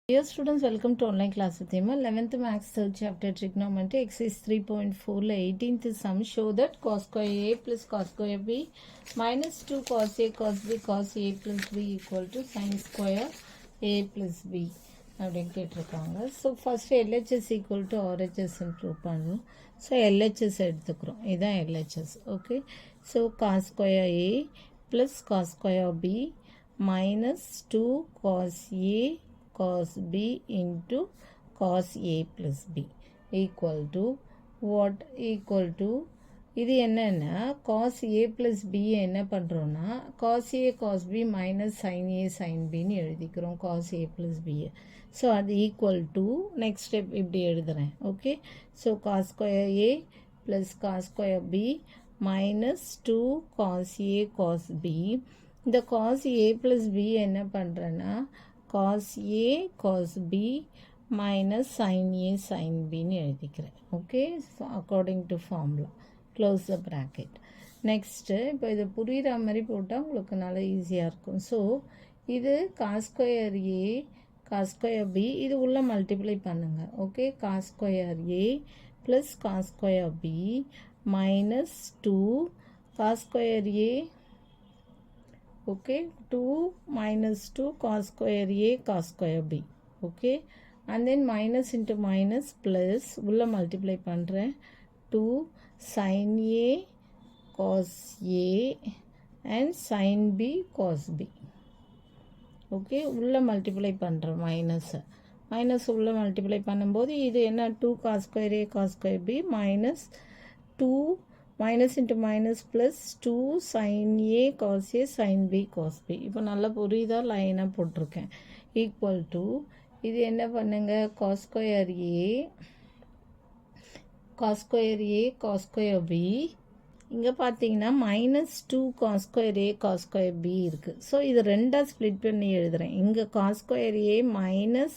Dear students, welcome to online class with Emma. 11th Maths 3rd chapter Trigonometry exercise 3.4 18th sum. Show that cos square A plus cos square B minus 2 cos A cos B cos A plus B equal to sin square A plus B அப்படின்னு கேட்டிருக்காங்க. So first LHS equal to RHS prove பண்ணணும். So LHS எடுத்துக்கிறோம். இதுதான் LHS. Okay, so cos square A plus cos square B minus 2 cos A cos B into cos A plus B equal to what? Equal to இது என்னன்னா cos A plus B என்ன பண்ணுறோன்னா cos A cos B minus sin A sin Bன்னு எழுதிக்கிறோம் cos A plus B. So அது equal to next step இப்படி எழுதுகிறேன். Okay, so cos square A plus cos square B minus 2 cos A cos B. இந்த cos A plus B என்ன பண்ணுறேன்னா cos A cos B minus sin A sin Bன்னு எழுதிக்கிறேன். Okay, according to formula close the bracket. Next இப்போ இது புரிகிற மாதிரி போட்டால் உங்களுக்கு நல்லா ஈஸியாக இருக்கும். ஸோ இது cos square A cos square B இது உள்ள மல்டிப்ளை பண்ணுங்கள். Okay, cos square A plus cos square B minus 2 cos square A. Okay, 2 minus 2 cos square A cos square B. Okay, and then minus into minus plus உள்ள multiply பண்ணுறேன் 2 sin A cos A and sin B cos B. Okay, உள்ள multiply பண்ணுறேன் minus உள்ள multiply பண்ணும்போது இது என்ன 2 cos square A cos square B minus 2 minus into minus plus 2 sin A cos A sin B cos B. இப்போ நல்லா புரியுதா? லைனாக போட்டிருக்கேன். ஈக்குவல் டு இது என்ன பண்ணுங்க cos square A cos square A cos square B. இங்கே பார்த்தீங்கன்னா minus 2 cos square A cos square B இருக்குது. ஸோ இது ரெண்டாக ஸ்ப்ளிட் பண்ணி எழுதுகிறேன். இங்கே cos square A minus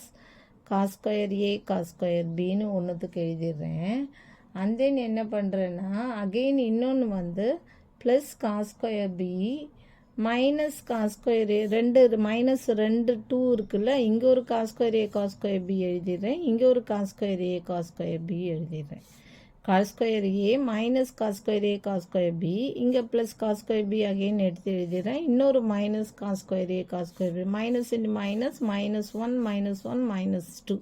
cos square A cos square Bன்னு ஒன்றுத்துக்கு எழுதிடுறேன். அண்ட் தென் என்ன பண்ணுறேன்னா அகெயின் இன்னொன்று வந்து plus cos square B minus cos square A minus 2 இருக்குல்ல, இங்கே ஒரு cos square A cos square B எழுதிடுறேன், இங்கே ஒரு cos square A cos square B எழுதிடுறேன். Cos square A minus cos square A cos square B, இங்கே plus cos square B again எடுத்து எழுதிடுறேன், இன்னொரு minus cos square A cos square B minus into minus -1 -2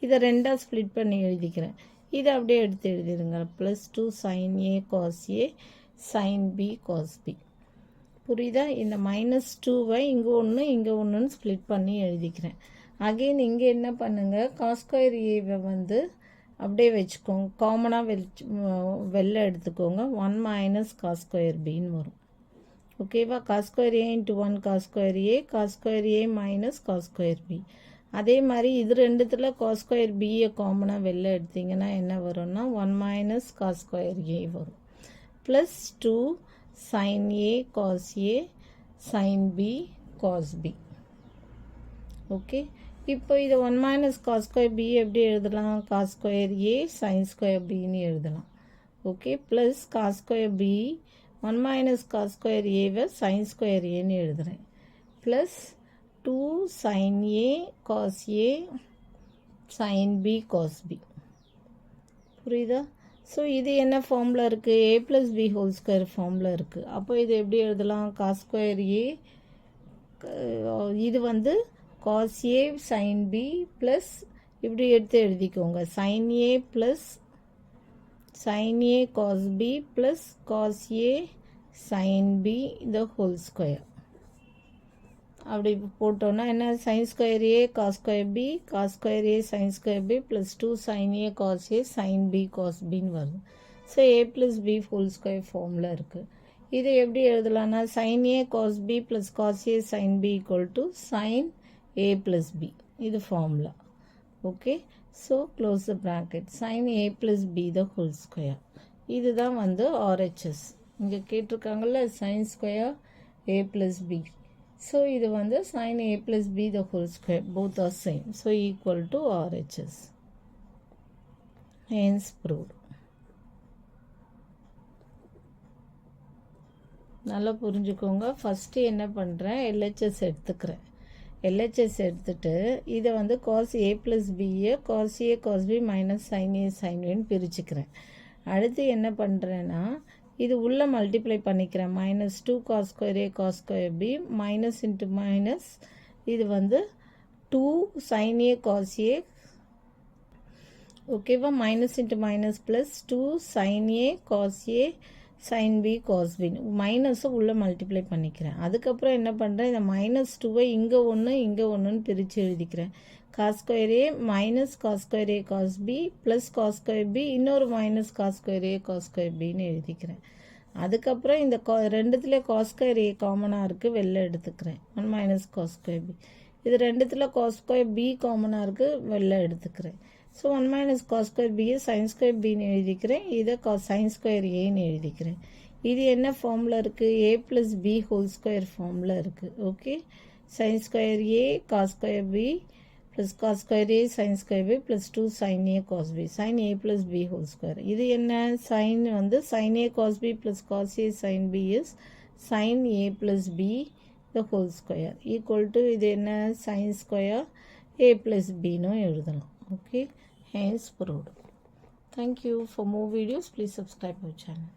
இதை ரெண்டாக split பண்ணி எழுதிக்கிறேன். இதை அப்படியே எடுத்து எழுதிடுங்க plus 2 sin A cos A sin B cos B. புரியுதா? இந்த -2வை இங்கே ஒன்றுன்னு ஸ்ப்ளிட் பண்ணி எழுதிக்கிறேன். அகெயின் இங்கே என்ன பண்ணுங்கள் காஸ் ஸ்கொயர் ஏவை வந்து அப்படியே வச்சுக்கோங்க, காமனாக வெளில எடுத்துக்கோங்க. 1 minus cos ஸ்கொயர் பின்னு வரும். ஓகேவா? Cos square A into 1 cos square A cos square A minus cos square B. அதே மாதிரி இது ரெண்டுத்தில் காஸ் ஸ்கொயர் பியை காமனாக வெளில எடுத்திங்கன்னா என்ன வரும்னா 1 minus காஸ் ஸ்கொயர் ஏ வரும் plus 2 sin A cos A sin B cos B. Okay, இப்போ இது 1 minus காஸ் ஸ்கொயர் பி எப்படி எழுதலாம்? Cos square A sine square பின்னு எழுதலாம். Okay, plus cos square B 1 minus cos square ஏவை sine square ஏன்னு எழுதுகிறேன் plus 2 sin A cos A sin B cos B. புரியுதா? ஸோ இது என்ன ஃபார்மில் இருக்குது? A + B ஹோல் ஸ்கொயர் ஃபார்மில் இருக்குது. அப்போ இது எப்படி எழுதலாம்? காஸ் ஸ்கொயர் ஏ இது வந்து cos A sin B plus இப்படி எடுத்து எழுதிக்கோங்க sin A plus sin A cos B plus cos A sin B இந்த ஹோல் ஸ்கொயர். அப்படி போட்டோன்னா என்ன sine square A cos square B cos square A sine square B plus 2 sin A cos A sin B cos Bன்னு வருது. So A + B whole square ஃபார்மில் இருக்குது. இதை எப்படி எழுதலாம்னா sin A cos B plus cos A sin B equal to sin A + B. இது formula. Okay, so close the bracket sin A + B the whole square. இதுதான் வந்து RHS. இங்கே கேட்டிருக்காங்கல்ல sin square A + B. So இது வந்து sin A plus B the whole square, both are same, so equal to RHS. Hence proved. நல்லா புரிஞ்சுக்கோங்க. First என்ன பண்ணுறேன், LHS எடுத்துக்கிறேன். எல்ஹெச்எஸ் எடுத்துட்டு இதை வந்து காஸ் ஏ ப்ளஸ் பியை cos A cos B minus sine A sine பின்னு பிரிச்சுக்கிறேன். அடுத்து என்ன பண்ணுறேன்னா இது உள்ளே மல்டிப்ளை பண்ணிக்கிறேன். -2 cos square A cos square B minus into minus இது வந்து 2 சைன் ஏ காஸ் ஏ ஓகேவா, minus into minus plus 2 sine A cos A sine B cos B மைனஸை உள்ளே மல்டிப்ளை பண்ணிக்கிறேன். அதுக்கப்புறம் என்ன பண்ணுறேன், இந்த -2வை இங்கே ஒன்று இங்கே ஒன்றுன்னு பிரித்து எழுதிக்கிறேன். Cos square A minus cos square A cos B plus cos square B இன்னொரு minus cos square A cos square பின்னு எழுதிக்கிறேன். அதுக்கப்புறம் இந்த ரெண்டுத்துல காஸ் ஸ்கொயர் ஏ காமனாக இருக்குது, வெளில எடுத்துக்கிறேன். 1 மைனஸ் காஸ் ஸ்கொயர் பி. இது ரெண்டுத்தில் காஸ் ஸ்கொயர் பி காமனாக இருக்குது, வெளில எடுத்துக்கிறேன். ஸோ 1 மைனஸ் காஸ் ஸ்கொயர் பியை சைன் ஸ்கொயர் பின்னு எழுதிக்கிறேன். இதை சைன் ஸ்கொயர் ஏன்னு எழுதிக்கிறேன். இது என்ன ஃபார்மில் இருக்குது, A plus B whole square ஃபார்மில் இருக்குது. Okay, sine square A cos square B plus cos square A sine square B plus 2 sine A cos B sine A plus B whole square. இது என்ன சைன் வந்து sine A cos B plus cos A sine B is sine A plus B the whole square equal to இது என்ன sine square A plus பின்னு எழுதலாம். Okay, hence proved. Thank you. For more videos, please subscribe our channel.